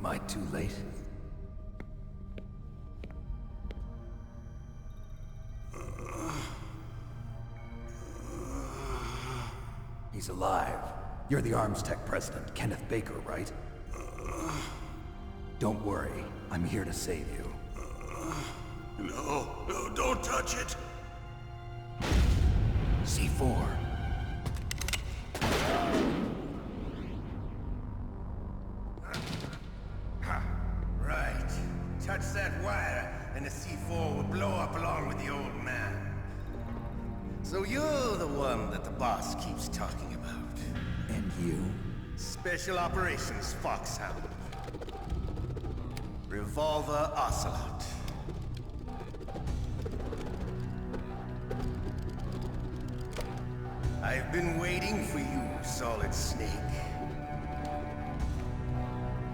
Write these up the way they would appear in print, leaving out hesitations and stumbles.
Am I too late? He's alive. You're the Arms Tech president, Kenneth Baker, right? Don't worry. I'm here to save you. No, don't touch it! C4. Right. Touch that wire, and the C4 will blow up along with the old man. So you're the one that the boss keeps talking about. And you? Special Operations Foxhound. Revolver Ocelot. I've been waiting for you, Solid Snake.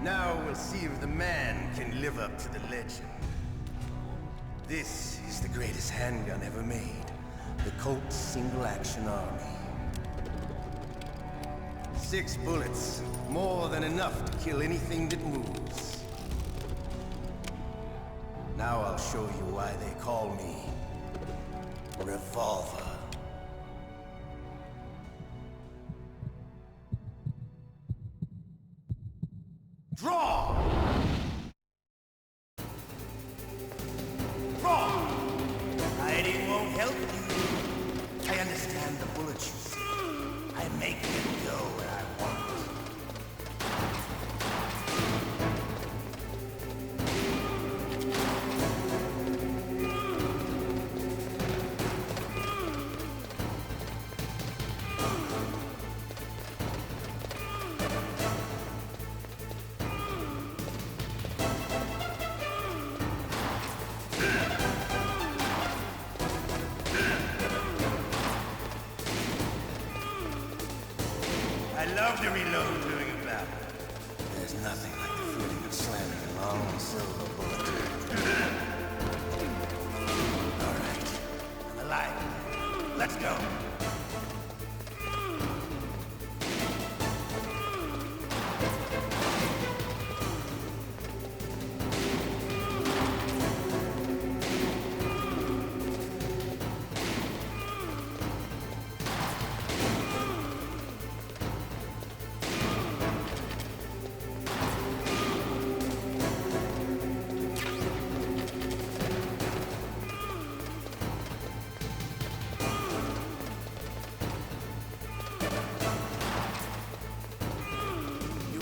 Now we'll see if the man can live up to the legend. This is the greatest handgun ever made. The Colt Single Action Army. 6 bullets, more than enough to kill anything that moves. Now I'll show you why they call me Revolver. Draw! Draw! Hiding won't help you. I understand the bullets you see. I make them go where I want. I love to reload during a battle. There's nothing like the feeling of slamming a long silver bullet. All right, I'm alive. Let's go.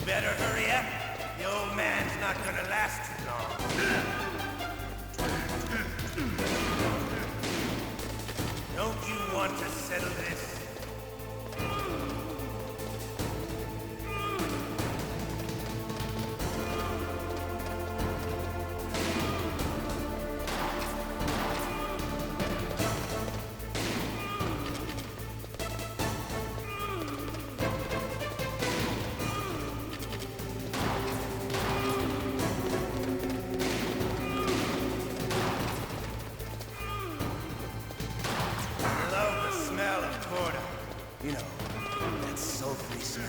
Better hurry up. The old man's not gonna last too long. Don't you want to settle this? You know, that sulphur smell.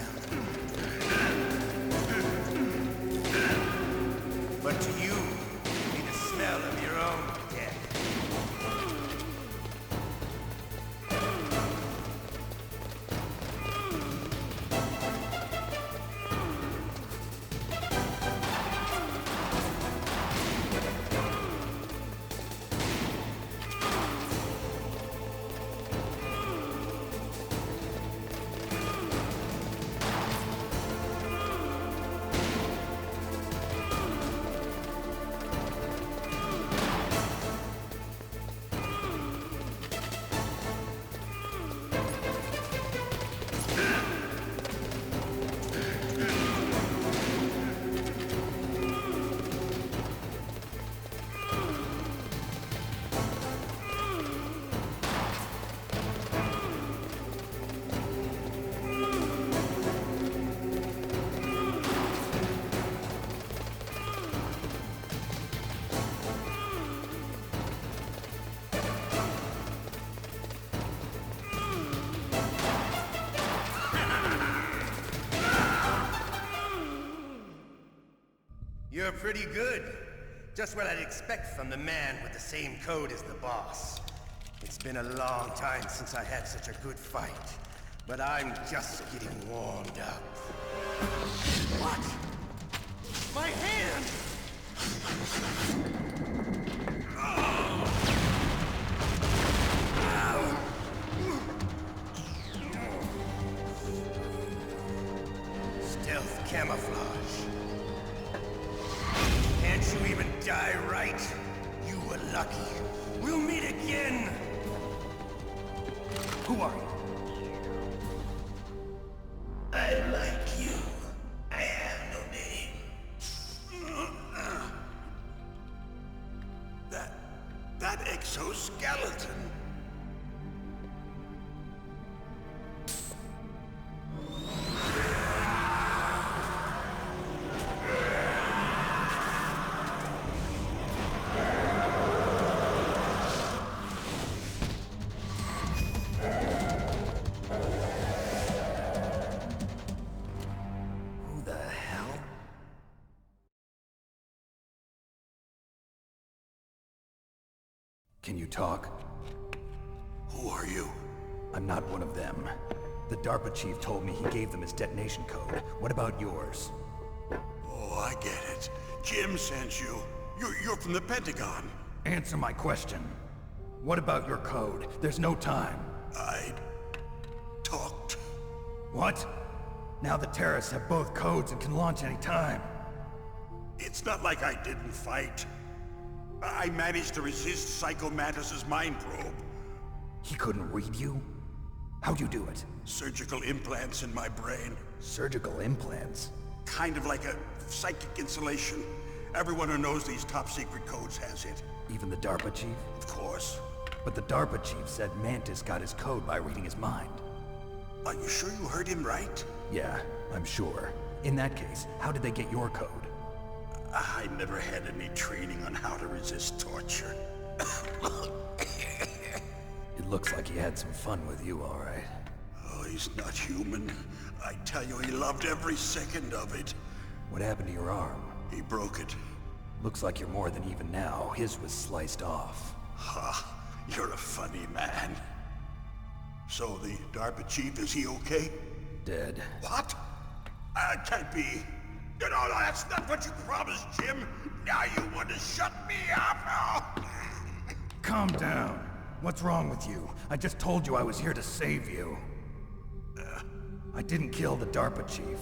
But to you, it'll be the smell of your own death. You're pretty good. Just what I'd expect from the man with the same code as the boss. It's been a long time since I had such a good fight, but I'm just getting warmed up. What? My hand! Stealth camouflage. Can't you even die right? You were lucky. We'll meet again! Who are you? I like you. I have no name. That exoskeleton. Who the hell? Can you talk? Who are you? I'm not one of them. The DARPA chief told me he gave them his detonation code. What about yours? Oh, I get it. Jim sent you. You're from the Pentagon. Answer my question. What about your code? There's no time. I talked. What? Now the terrorists have both codes and can launch any time. It's not like I didn't fight. I managed to resist Psycho Mantis's mind probe. He couldn't read you? How'd you do it? Surgical implants in my brain. Surgical implants? Kind of like a psychic insulation. Everyone who knows these top secret codes has it. Even the DARPA chief? Of course. But the DARPA chief said Mantis got his code by reading his mind. Are you sure you heard him right? Yeah, I'm sure. In that case, how did they get your code? I never had any training on how to resist torture. It looks like he had some fun with you, all right. Oh, he's not human. I tell you, he loved every second of it. What happened to your arm? He broke it. Looks like you're more than even now. His was sliced off. Ha, you're a funny man. So the DARPA chief, is he okay? Dead. What? Can't be. No, that's not what you promised, Jim. Now you want to shut me up? Calm down. What's wrong with you? I just told you I was here to save you. I didn't kill the DARPA chief.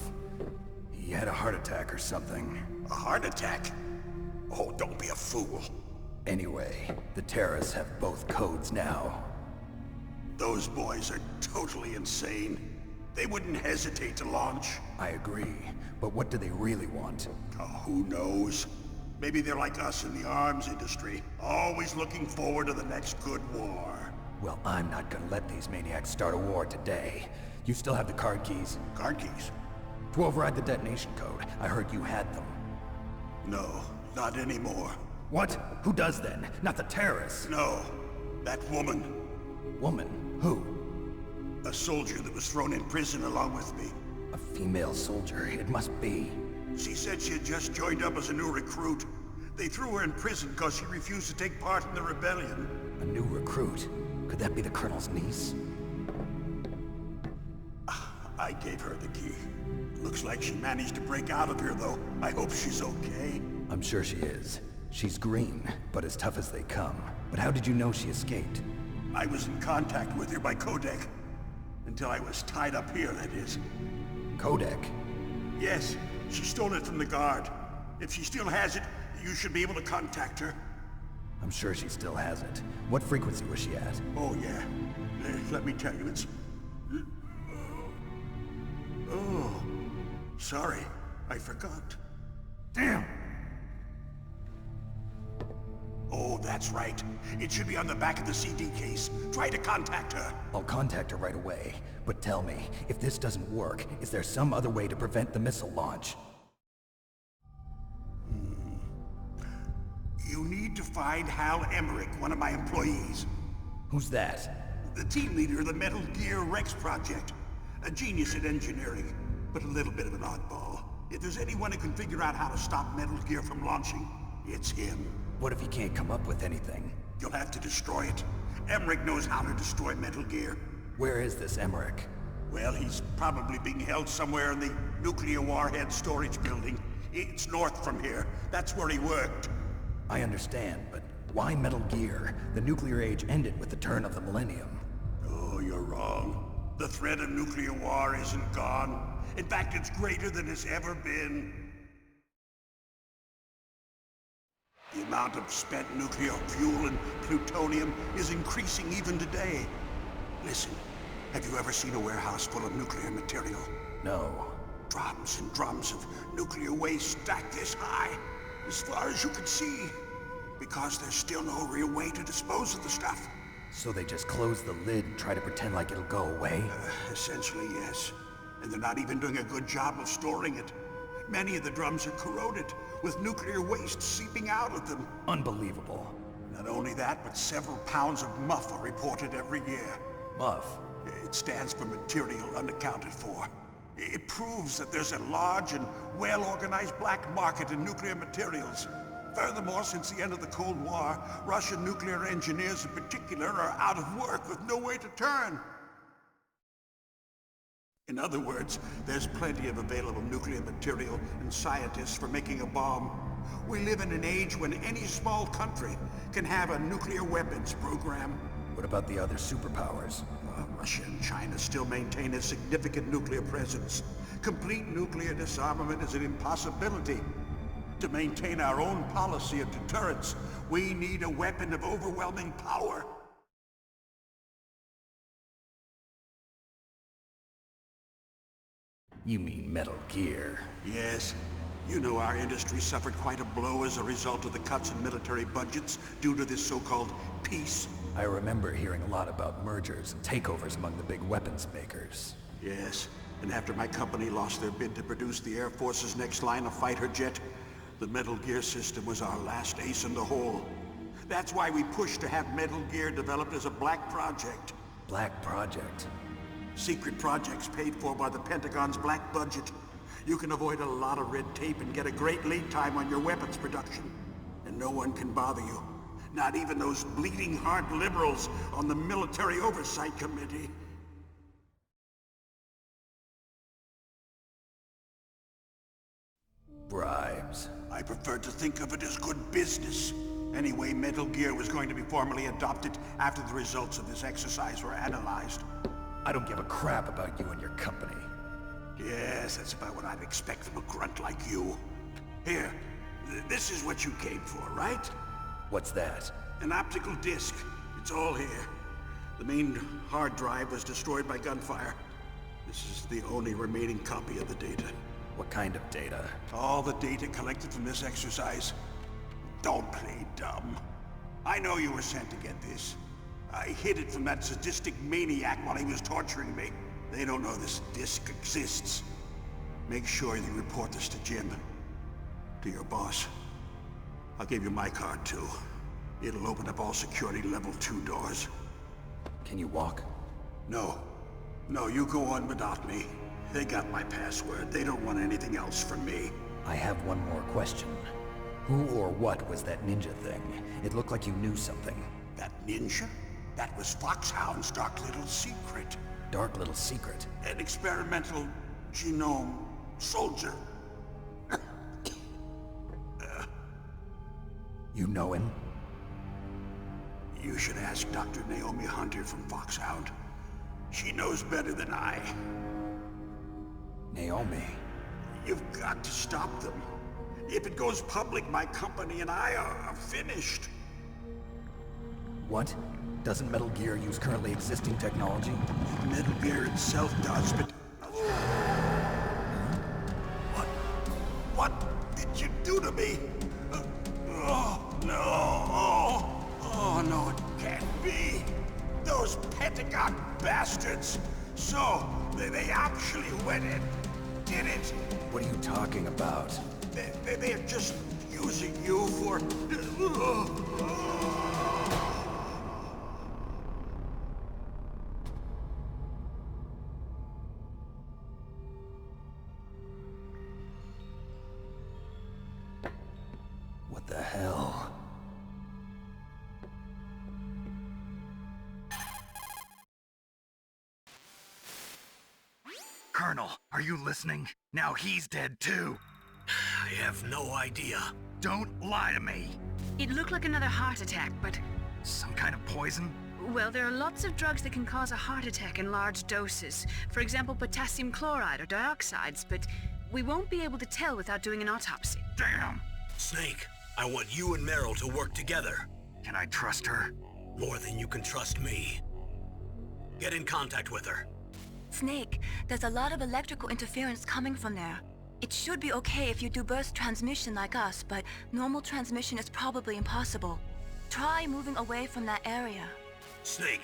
He had a heart attack or something. A heart attack? Oh, don't be a fool. Anyway, the terrorists have both codes now. Those boys are totally insane. They wouldn't hesitate to launch. I agree, but what do they really want? Oh, who knows? Maybe they're like us in the arms industry, always looking forward to the next good war. Well, I'm not gonna let these maniacs start a war today. You still have the card keys? Card keys? To override the detonation code. I heard you had them. No, not anymore. What? Who does then? Not the terrorists. No, that woman. Woman? Who? A soldier that was thrown in prison along with me. A female soldier. It must be. She said she had just joined up as a new recruit. They threw her in prison because she refused to take part in the rebellion. A new recruit? Could that be the Colonel's niece? I gave her the key. Looks like she managed to break out of here, though. I hope she's okay. I'm sure she is. She's green, but as tough as they come. But how did you know she escaped? I was in contact with her by codec. Until I was tied up here, that is. Codec? Yes, she stole it from the guard. If she still has it, you should be able to contact her. I'm sure she still has it. What frequency was she at? Oh, yeah. Let me tell you, it's... Oh, sorry. I forgot. Damn! Oh, that's right. It should be on the back of the CD case. Try to contact her. I'll contact her right away. But tell me, if this doesn't work, is there some other way to prevent the missile launch? You need to find Hal Emmerich, one of my employees. Who's that? The team leader of the Metal Gear Rex project. A genius at engineering, but a little bit of an oddball. If there's anyone who can figure out how to stop Metal Gear from launching, it's him. What if he can't come up with anything? You'll have to destroy it. Emmerich knows how to destroy Metal Gear. Where is this Emmerich? Well, he's probably being held somewhere in the nuclear warhead storage building. It's north from here. That's where he worked. I understand, but why Metal Gear? The nuclear age ended with the turn of the millennium. Oh, you're wrong. The threat of nuclear war isn't gone. In fact, it's greater than it's ever been. The amount of spent nuclear fuel and plutonium is increasing even today. Listen, have you ever seen a warehouse full of nuclear material? No. Drums and drums of nuclear waste stacked this high, as far as you can see. Because there's still no real way to dispose of the stuff. So they just close the lid and try to pretend like it'll go away? Essentially, yes. And they're not even doing a good job of storing it. Many of the drums are corroded, with nuclear waste seeping out of them. Unbelievable. Not only that, but several pounds of MUF are reported every year. MUF? It stands for material unaccounted for. It proves that there's a large and well-organized black market in nuclear materials. Furthermore, since the end of the Cold War, Russian nuclear engineers in particular are out of work with no way to turn. In other words, there's plenty of available nuclear material and scientists for making a bomb. We live in an age when any small country can have a nuclear weapons program. What about the other superpowers? Russia and China still maintain a significant nuclear presence. Complete nuclear disarmament is an impossibility. To maintain our own policy of deterrence, we need a weapon of overwhelming power. You mean Metal Gear? Yes. You know our industry suffered quite a blow as a result of the cuts in military budgets due to this so-called peace. I remember hearing a lot about mergers and takeovers among the big weapons makers. Yes, and after my company lost their bid to produce the Air Force's next line of fighter jet, the Metal Gear system was our last ace in the hole. That's why we pushed to have Metal Gear developed as a black project. Black Project? Secret projects paid for by the Pentagon's black budget. You can avoid a lot of red tape and get a great lead time on your weapons production. And no one can bother you. Not even those bleeding heart liberals on the Military Oversight Committee. Bribes. I prefer to think of it as good business. Anyway, Metal Gear was going to be formally adopted after the results of this exercise were analyzed. I don't give a crap about you and your company. Yes, that's about what I'd expect from a grunt like you. Here, this is what you came for, right? What's that? An optical disc. It's all here. The main hard drive was destroyed by gunfire. This is the only remaining copy of the data. What kind of data? All the data collected from this exercise. Don't play dumb. I know you were sent to get this. I hid it from that sadistic maniac while he was torturing me. They don't know this disc exists. Make sure you report this to Jim. To your boss. I'll give you my card too. It'll open up all security level 2 doors. Can you walk? No. No, you go on without me. They got my password. They don't want anything else from me. I have one more question. Who or what was that ninja thing? It looked like you knew something. That ninja? That was Foxhound's dark little secret. Dark little secret? An experimental genome soldier. You know him? You should ask Dr. Naomi Hunter from Foxhound. She knows better than I. Naomi? You've got to stop them. If it goes public, my company and I are finished. What? Doesn't Metal Gear use currently existing technology? Metal Gear itself does, but... What did you do to me? Oh, no. Oh, no, it can't be. Those Pentagon bastards. So, they actually went and did it. What are you talking about? They're just using you for... Colonel, are you listening? Now he's dead too. I have no idea. Don't lie to me. It looked like another heart attack, but... Some kind of poison? Well, there are lots of drugs that can cause a heart attack in large doses. For example, potassium chloride or dioxides, but we won't be able to tell without doing an autopsy. Damn! Snake, I want you and Meryl to work together. Can I trust her? More than you can trust me. Get in contact with her. Snake, there's a lot of electrical interference coming from there. It should be okay if you do burst transmission like us, but normal transmission is probably impossible. Try moving away from that area. Snake,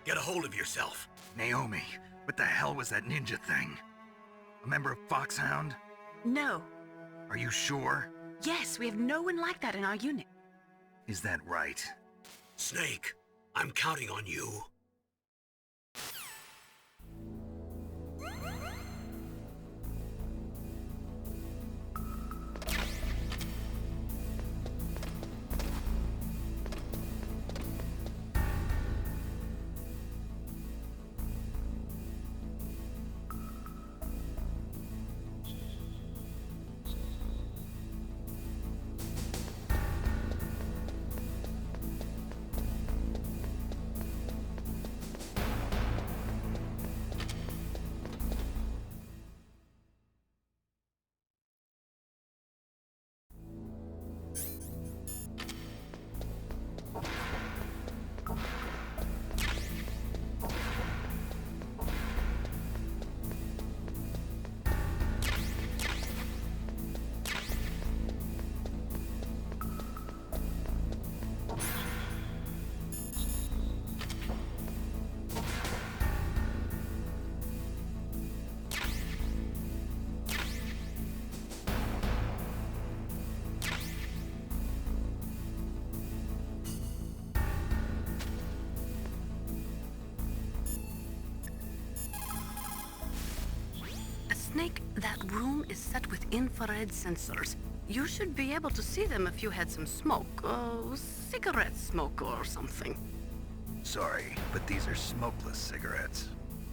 get a hold of yourself. Naomi, what the hell was that ninja thing? A member of Foxhound? No. Are you sure? Yes, we have no one like that in our unit. Is that right? Snake, I'm counting on you. Snake, that room is set with infrared sensors. You should be able to see them if you had some smoke. Cigarette smoke or something. Sorry, but these are smokeless cigarettes.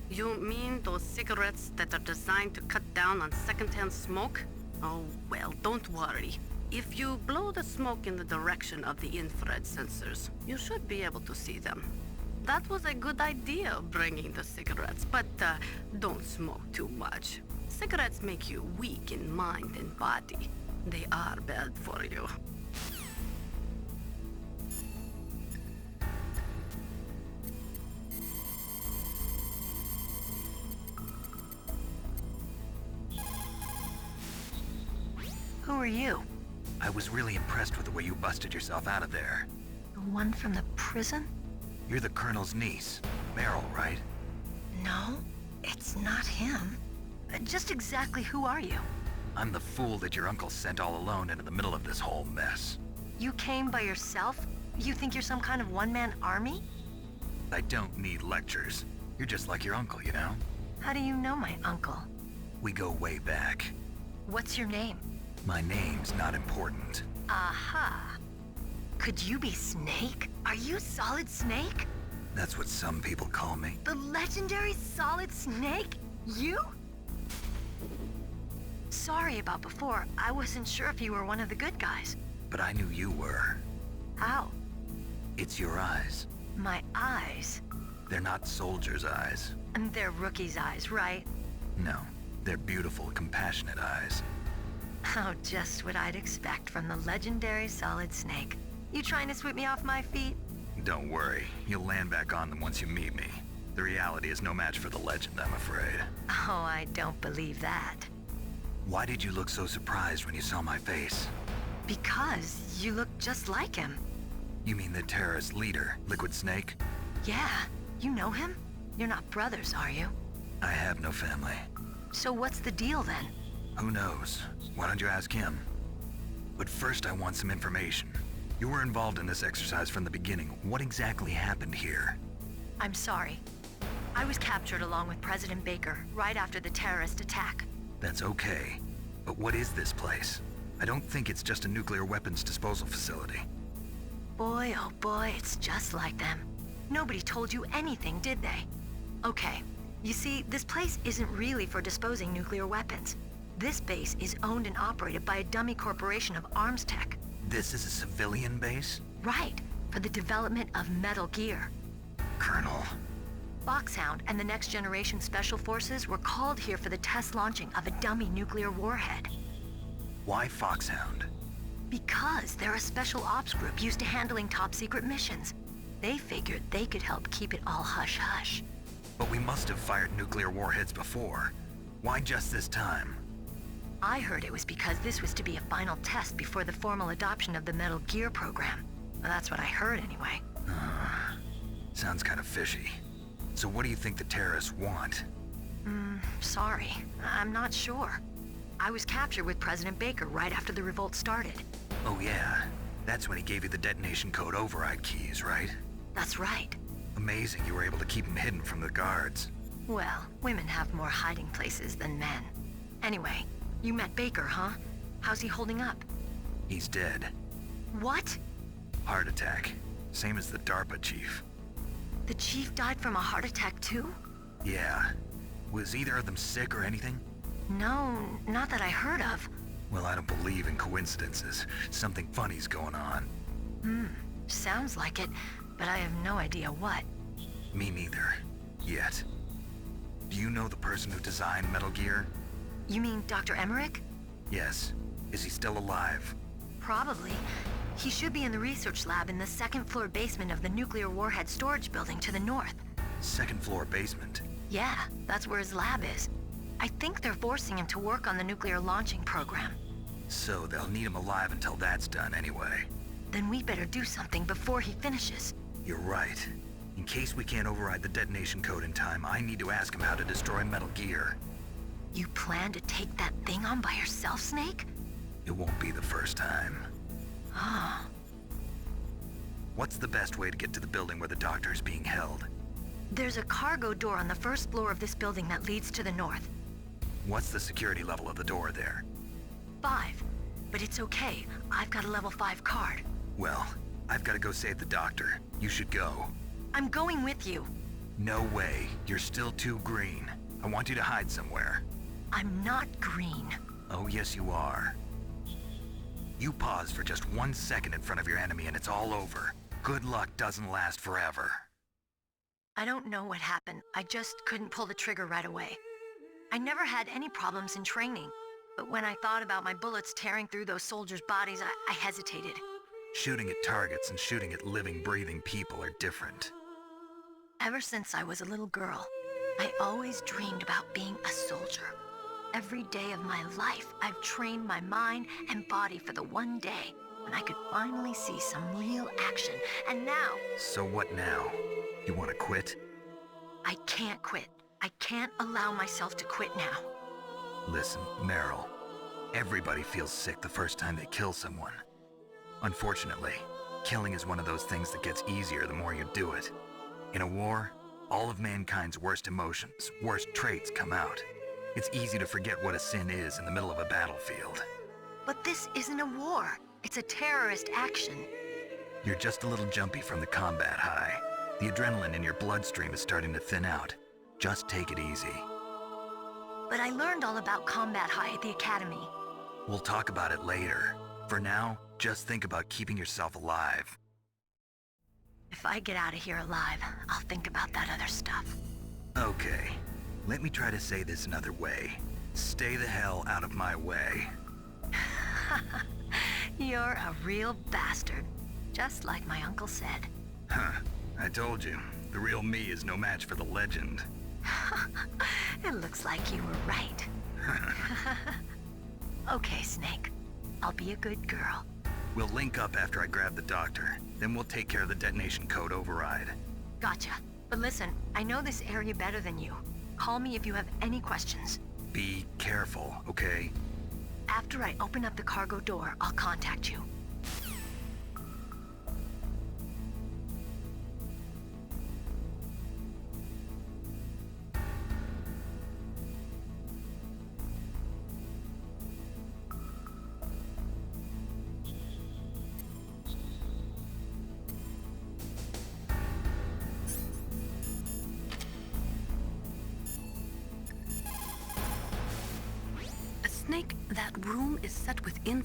You mean those cigarettes that are designed to cut down on secondhand smoke? Oh, well, don't worry. If you blow the smoke in the direction of the infrared sensors, you should be able to see them. That was a good idea, bringing the cigarettes, but don't smoke too much. Cigarettes make you weak in mind and body. They are bad for you. Who are you? I was really impressed with the way you busted yourself out of there. The one from the prison? You're the Colonel's niece, Meryl, right? No, it's not him. Just exactly who are you? I'm the fool that your uncle sent all alone into the middle of this whole mess. You came by yourself? You think you're some kind of one-man army? I don't need lectures. You're just like your uncle, you know? How do you know my uncle? We go way back. What's your name? My name's not important. Aha. Could you be Snake? Are you Solid Snake? That's what some people call me. The legendary Solid Snake? You? Sorry about before. I wasn't sure if you were one of the good guys. But I knew you were. How? It's your eyes. My eyes? They're not soldiers' eyes. And they're rookies' eyes, right? No, they're beautiful, compassionate eyes. Oh, just what I'd expect from the legendary Solid Snake. You trying to sweep me off my feet? Don't worry, you'll land back on them once you meet me. The reality is no match for the legend, I'm afraid. Oh, I don't believe that. Why did you look so surprised when you saw my face? Because you look just like him. You mean the terrorist leader, Liquid Snake? Yeah, you know him? You're not brothers, are you? I have no family. So what's the deal then? Who knows? Why don't you ask him? But first I want some information. You were involved in this exercise from the beginning. What exactly happened here? I'm sorry. I was captured along with President Baker right after the terrorist attack. That's okay. But what is this place? I don't think it's just a nuclear weapons disposal facility. Boy, oh boy, it's just like them. Nobody told you anything, did they? Okay, You see, this place isn't really for disposing nuclear weapons. This base is owned and operated by a dummy corporation of arms tech. This is a civilian base? Right, for the development of Metal Gear. Colonel. Foxhound and the Next Generation Special Forces were called here for the test launching of a dummy nuclear warhead. Why Foxhound? Because they're a special ops group used to handling top-secret missions. They figured they could help keep it all hush-hush. But we must have fired nuclear warheads before. Why just this time? I heard it was because this was to be a final test before the formal adoption of the Metal Gear program. Well, that's what I heard anyway. Sounds kind of fishy. So what do you think the terrorists want? Sorry. I'm not sure. I was captured with President Baker right after the revolt started. Oh yeah, that's when he gave you the detonation code override keys, right? That's right. Amazing you were able to keep him hidden from the guards. Well, women have more hiding places than men. Anyway, you met Baker, huh? How's he holding up? He's dead. What? Heart attack. Same as the DARPA chief. The chief died from a heart attack too? Yeah. Was either of them sick or anything? No, not that I heard of. Well, I don't believe in coincidences. Something funny's going on. Sounds like it, but I have no idea what. Me neither. Yet. Do you know the person who designed Metal Gear? You mean Dr. Emmerich? Yes. Is he still alive? Probably. He should be in the research lab in the second-floor basement of the nuclear warhead storage building to the north. Second floor basement? Yeah, that's where his lab is. I think they're forcing him to work on the nuclear launching program. So they'll need him alive until that's done anyway. Then we better do something before he finishes. You're right. In case we can't override the detonation code in time, I need to ask him how to destroy Metal Gear. You plan to take that thing on by yourself, Snake? It won't be the first time. What's the best way to get to the building where the doctor is being held? There's a cargo door on the first floor of this building that leads to the north. What's the security level of the door there? 5. But it's okay. I've got a level 5 card. Well, I've got to go save the doctor. You should go. I'm going with you. No way. You're still too green. I want you to hide somewhere. I'm not green. Oh, yes you are. You pause for just 1 second in front of your enemy and it's all over. Good luck doesn't last forever. I don't know what happened. I just couldn't pull the trigger right away. I never had any problems in training, but when I thought about my bullets tearing through those soldiers' bodies, I hesitated. Shooting at targets and shooting at living, breathing people are different. Ever since I was a little girl, I always dreamed about being a soldier. Every day of my life, I've trained my mind and body for the one day when I could finally see some real action, and now... So what now? You want to quit? I can't quit. I can't allow myself to quit now. Listen, Meryl, everybody feels sick the first time they kill someone. Unfortunately, killing is one of those things that gets easier the more you do it. In a war, all of mankind's worst emotions, worst traits come out. It's easy to forget what a sin is in the middle of a battlefield. But this isn't a war. It's a terrorist action. You're just a little jumpy from the combat high. The adrenaline in your bloodstream is starting to thin out. Just take it easy. But I learned all about combat high at the academy. We'll talk about it later. For now, just think about keeping yourself alive. If I get out of here alive, I'll think about that other stuff. Okay. Let me try to say this another way. Stay the hell out of my way. You're a real bastard. Just like my uncle said. Huh. I told you. The real me is no match for the legend. It looks like you were right. Okay, Snake. I'll be a good girl. We'll link up after I grab the doctor. Then we'll take care of the detonation code override. Gotcha. But listen, I know this area better than you. Call me if you have any questions. Be careful, okay? After I open up the cargo door, I'll contact you. room is set with a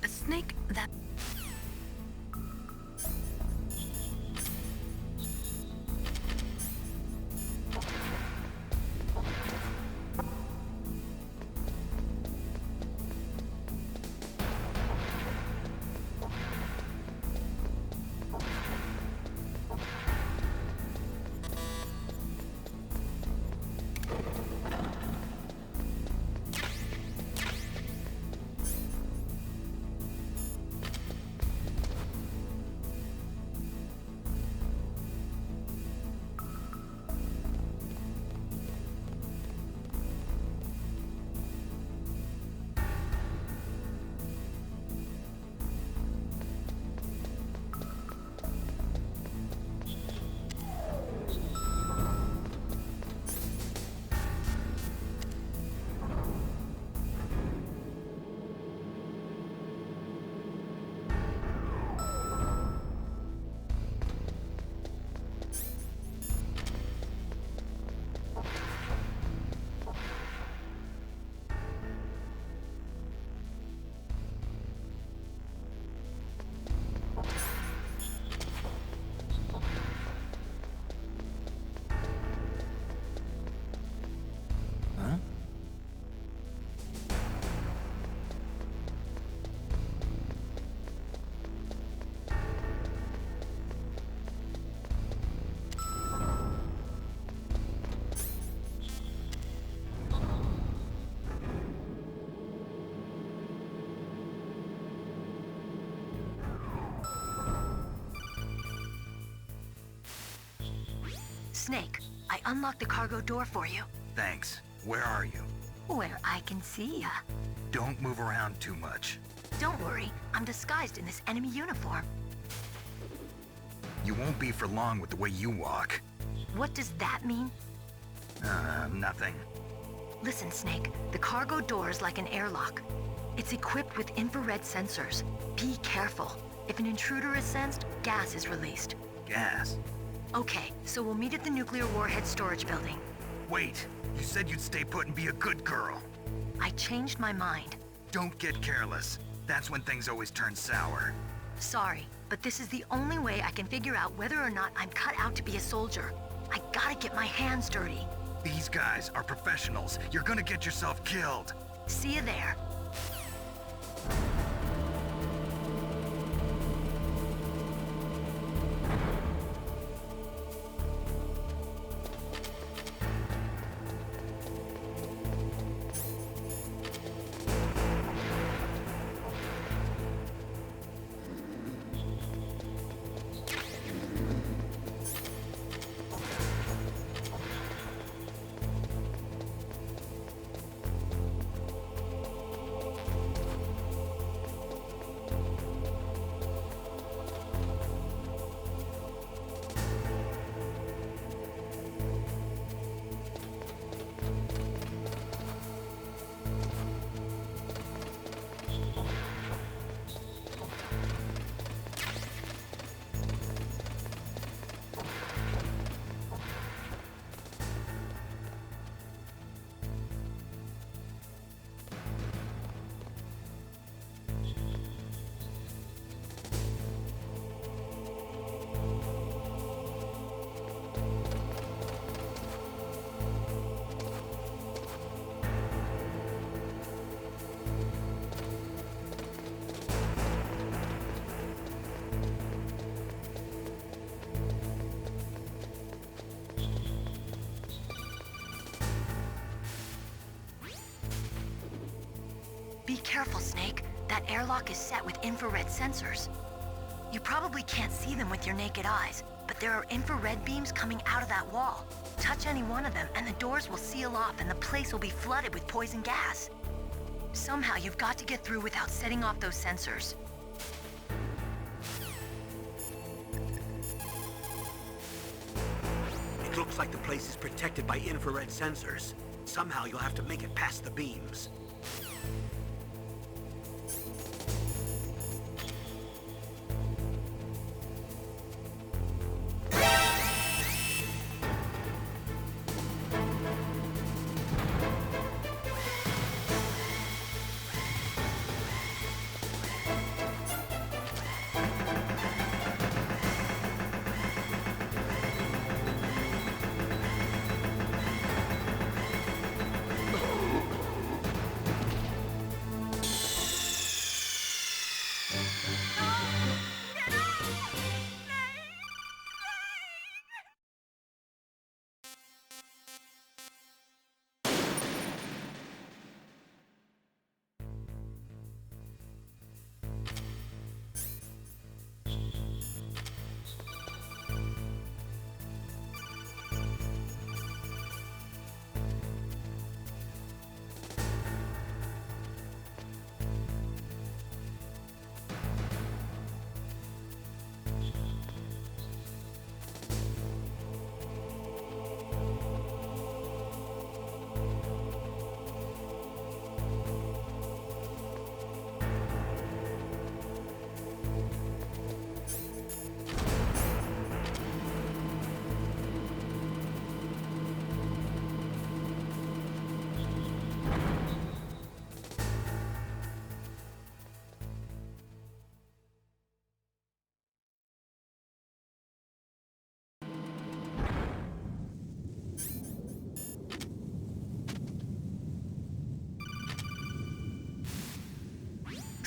snake that... Snake, I unlocked the cargo door for you. Thanks. Where are you? Where I can see ya. Don't move around too much. Don't worry, I'm disguised in this enemy uniform. You won't be for long with the way you walk. What does that mean? Nothing. Listen, Snake, the cargo door is like an airlock. It's equipped with infrared sensors. Be careful. If an intruder is sensed, gas is released. Gas? Okay, so we'll meet at the nuclear warhead storage building. Wait, you said you'd stay put and be a good girl. I changed my mind. Don't get careless. That's when things always turn sour. Sorry, but this is the only way I can figure out whether or not I'm cut out to be a soldier. I gotta get my hands dirty. These guys are professionals. You're gonna get yourself killed. See you there. Be careful, Snake. That airlock is set with infrared sensors. You probably can't see them with your naked eyes, but there are infrared beams coming out of that wall. Touch any one of them and the doors will seal off and the place will be flooded with poison gas. Somehow you've got to get through without setting off those sensors. It looks like the place is protected by infrared sensors. Somehow you'll have to make it past the beams.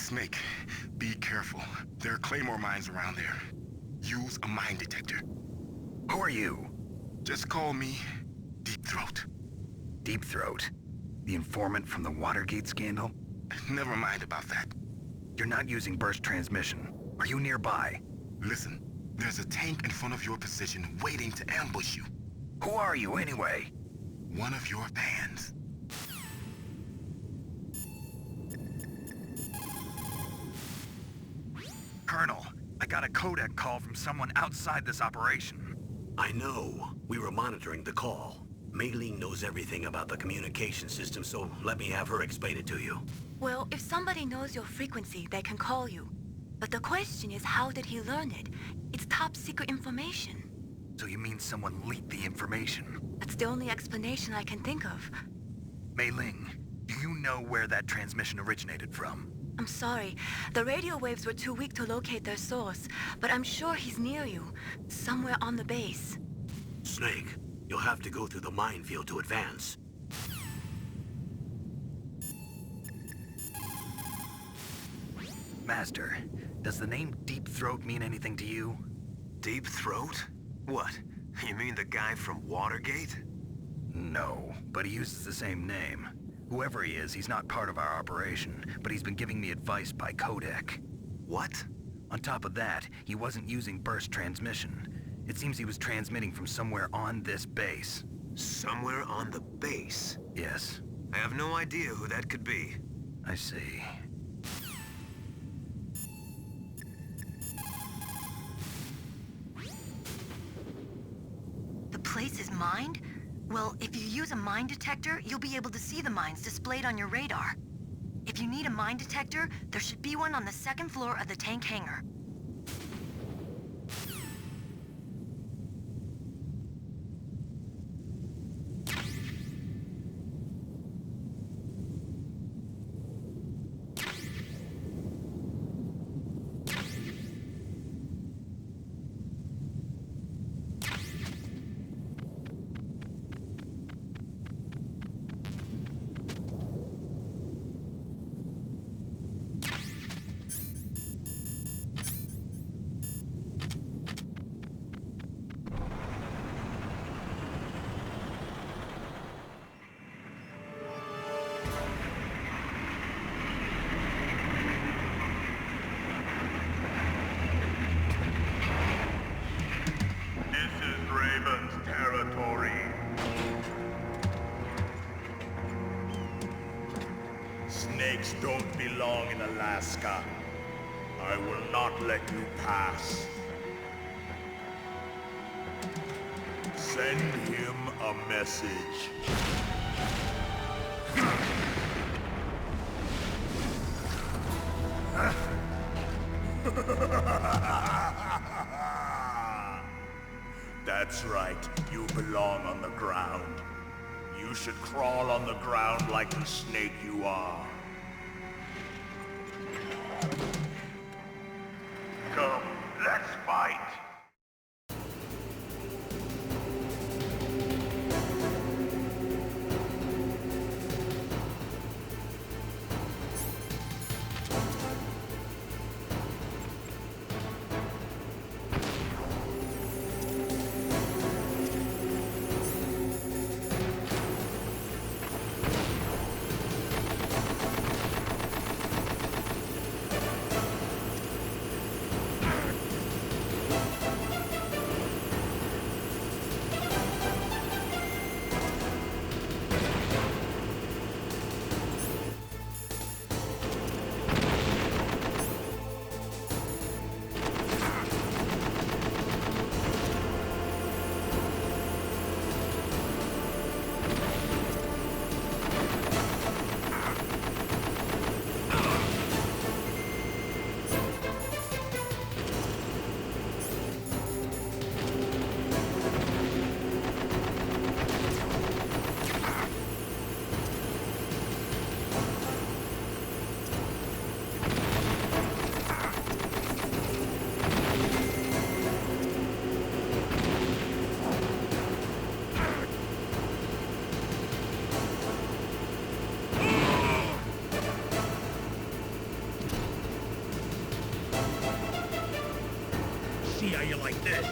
Snake, be careful. There are claymore mines around there. Use a mine detector. Who are you? Just call me Deep Throat. Deep Throat? The informant from the Watergate scandal? Never mind about that. You're not using burst transmission. Are you nearby? Listen, there's a tank in front of your position waiting to ambush you. Who are you anyway? One of your fans. Colonel, I got a codec call from someone outside this operation. I know. We were monitoring the call. Mei Ling knows everything about the communication system, so let me have her explain it to you. Well, if somebody knows your frequency, they can call you. But the question is, how did he learn it? It's top secret information. So you mean someone leaked the information? That's the only explanation I can think of. Mei Ling, do you know where that transmission originated from? I'm sorry. The radio waves were too weak to locate their source, but I'm sure he's near you, somewhere on the base. Snake, you'll have to go through the minefield to advance. Master, does the name Deep Throat mean anything to you? Deep Throat? What? You mean the guy from Watergate? No, but he uses the same name. Whoever he is, he's not part of our operation, but he's been giving me advice by codec. What? On top of that, he wasn't using burst transmission. It seems he was transmitting from somewhere on this base. Somewhere on the base? Yes. I have no idea who that could be. I see. The place is mined? Well, if you use a mine detector, you'll be able to see the mines displayed on your radar. If you need a mine detector, there should be one on the second floor of the tank hangar. Snakes don't belong in Alaska. I will not let you pass. Send him a message. That's right, you belong on the ground. You should crawl on the ground like the snake you are. Come, let's fight! you like this.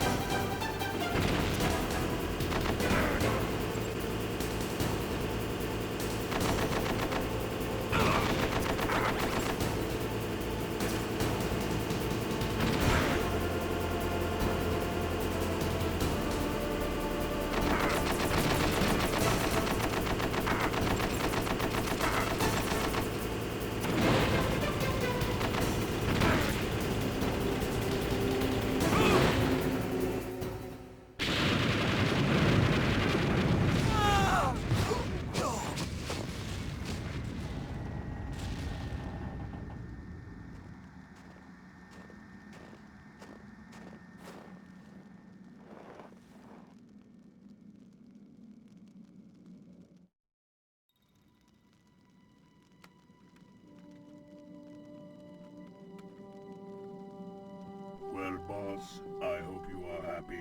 Well, boss, I hope you are happy.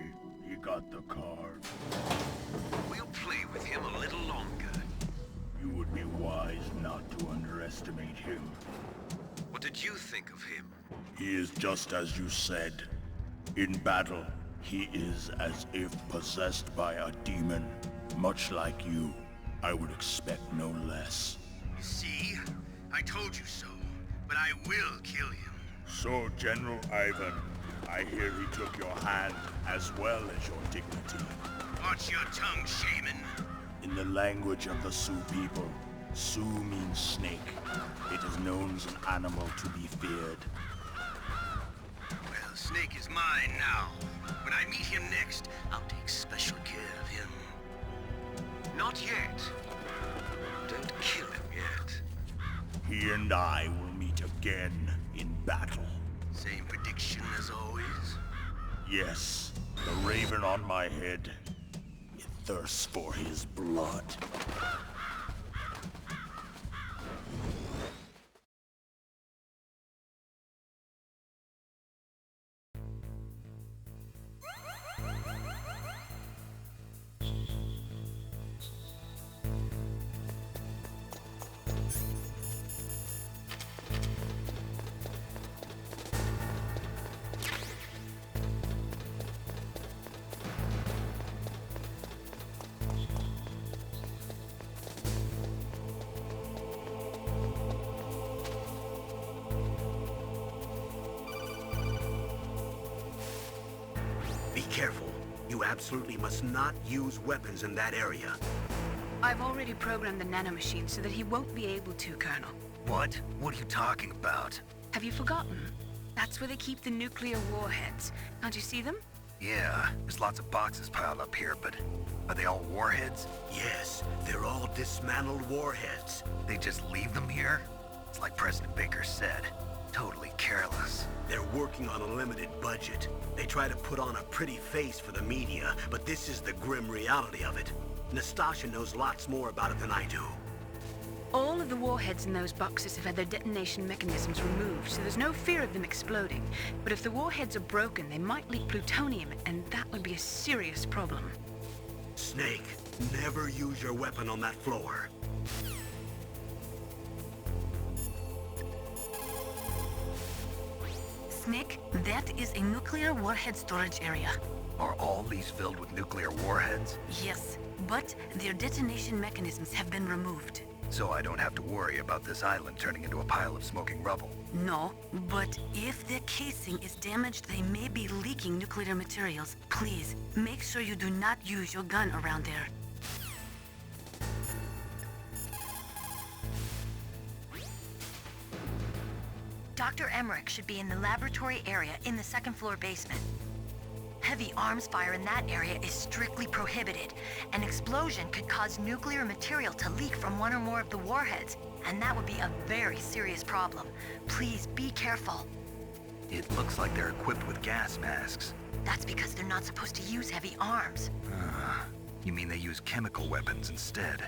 He got the card. We'll play with him a little longer. You would be wise not to underestimate him. What did you think of him? He is just as you said. In battle, he is as if possessed by a demon. Much like you, I would expect no less. See? I told you so. But I will kill him. So, General Ivan, I hear he took your hand as well as your dignity. Watch your tongue, shaman. In the language of the Sioux people, Sioux means snake. It is known as an animal to be feared. Well, Snake is mine now. When I meet him next, I'll take special care of him. Not yet. Don't kill him yet. He and I will meet again in battle. Same prediction as always? Yes, the raven on my head. It thirsts for his blood. Be careful. You absolutely must not use weapons in that area. I've already programmed the nanomachine so that he won't be able to, Colonel. What? What are you talking about? Have you forgotten? That's where they keep the nuclear warheads. Can't you see them? Yeah, there's lots of boxes piled up here, but are they all warheads? Yes, they're all dismantled warheads. They just leave them here? It's like President Baker said. Totally careless. They're working on a limited budget. They try to put on a pretty face for the media, but this is the grim reality of it. Nastasha knows lots more about it than I do. All of the warheads in those boxes have had their detonation mechanisms removed, so there's no fear of them exploding. But if the warheads are broken, they might leak plutonium, and that would be a serious problem. Snake, never use your weapon on that floor. Snake, that is a nuclear warhead storage area. Are all these filled with nuclear warheads? Yes, but their detonation mechanisms have been removed. So I don't have to worry about this island turning into a pile of smoking rubble. No, but if the casing is damaged, they may be leaking nuclear materials. Please, make sure you do not use your gun around there. Dr. Emmerich should be in the laboratory area in the second floor basement. Heavy arms fire in that area is strictly prohibited. An explosion could cause nuclear material to leak from one or more of the warheads, and that would be a very serious problem. Please be careful. It looks like they're equipped with gas masks. That's because they're not supposed to use heavy arms. You mean they use chemical weapons instead?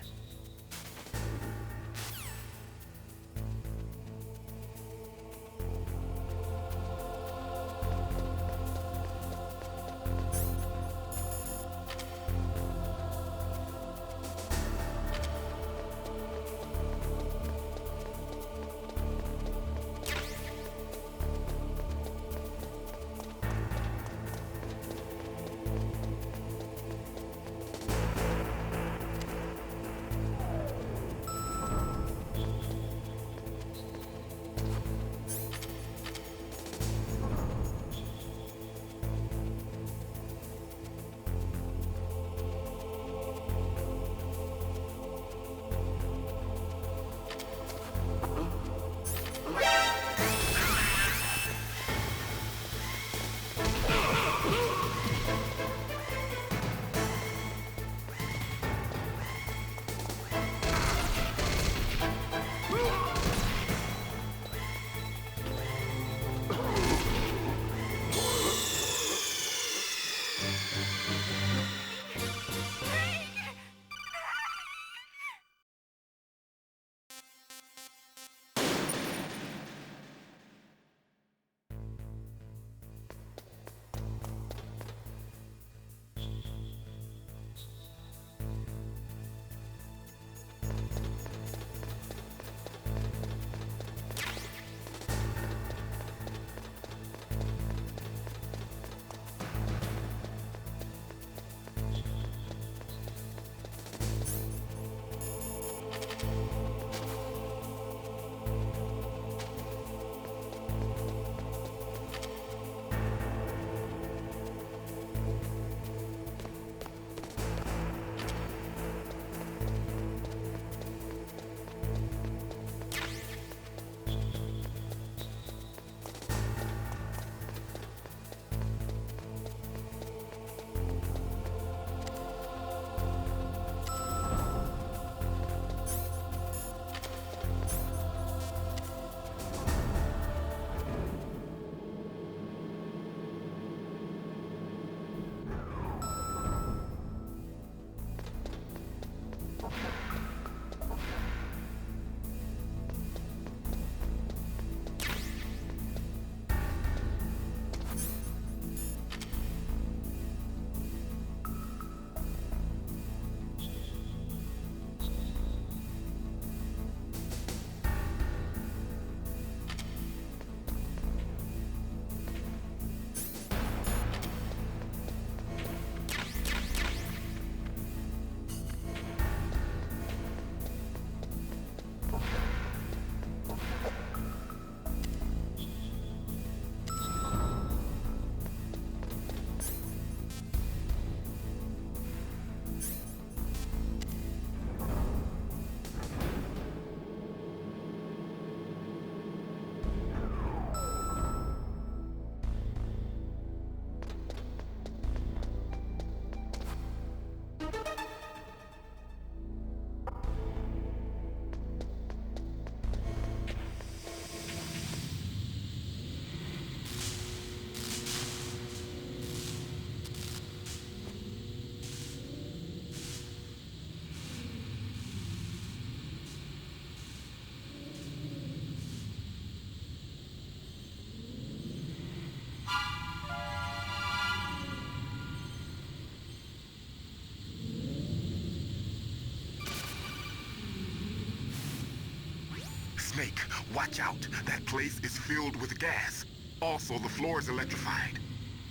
Watch out. That place is filled with gas. Also, the floor is electrified.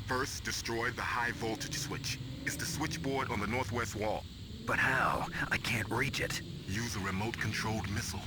First, destroy the high voltage switch. It's the switchboard on the northwest wall. But how? I can't reach it. Use a remote-controlled missile.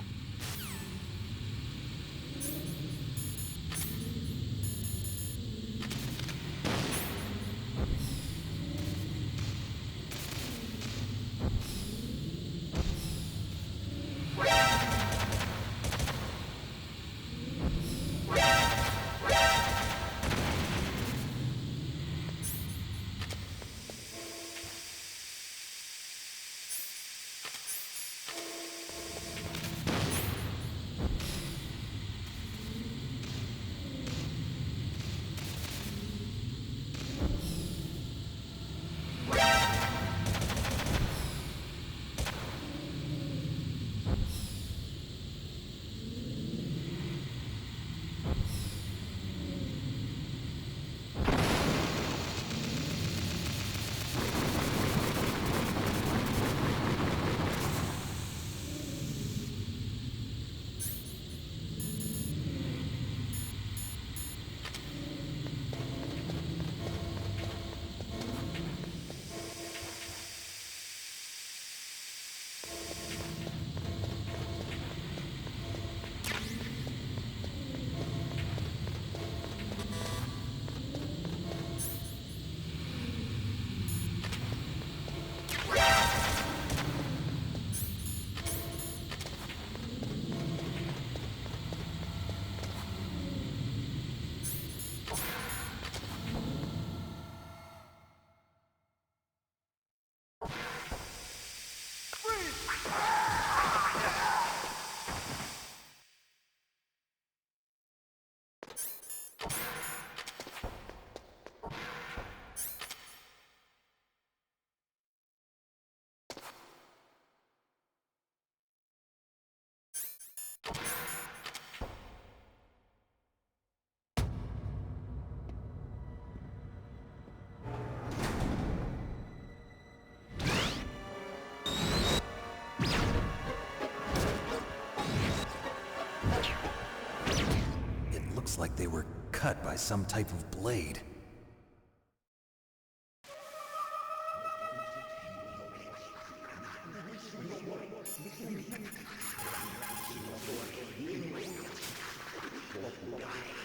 Like they were cut by some type of blade.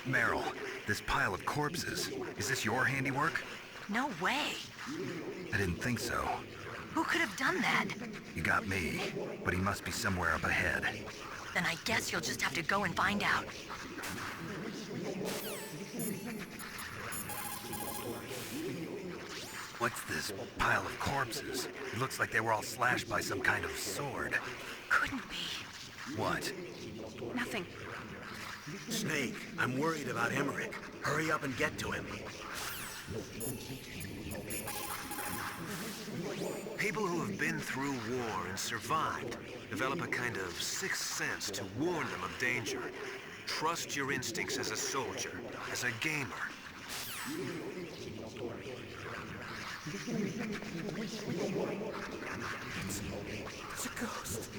Meryl, this pile of corpses, is this your handiwork? No way. I didn't think so. Who could have done that? You got me, but he must be somewhere up ahead. Then I guess you'll just have to go and find out. What's this pile of corpses? It looks like they were all slashed by some kind of sword. Couldn't be. What? Nothing. Snake, I'm worried about Emmerich. Hurry up and get to him. People who have been through war and survived develop a kind of sixth sense to warn them of danger. Trust your instincts as a soldier, as a gamer. It's a ghost.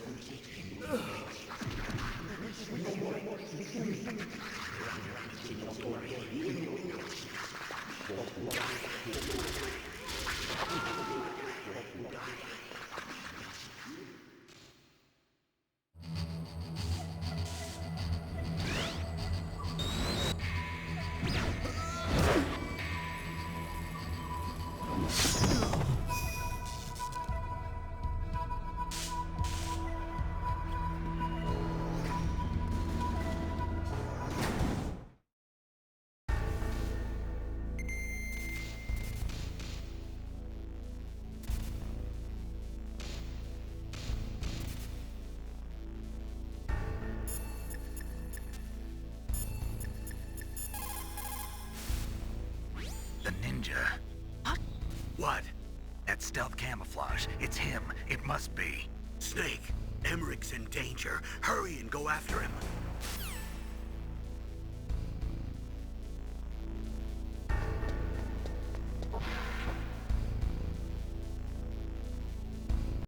The ninja. What? That stealth camouflage. It's him. It must be. Snake, Emmerich's in danger. Hurry and go after him.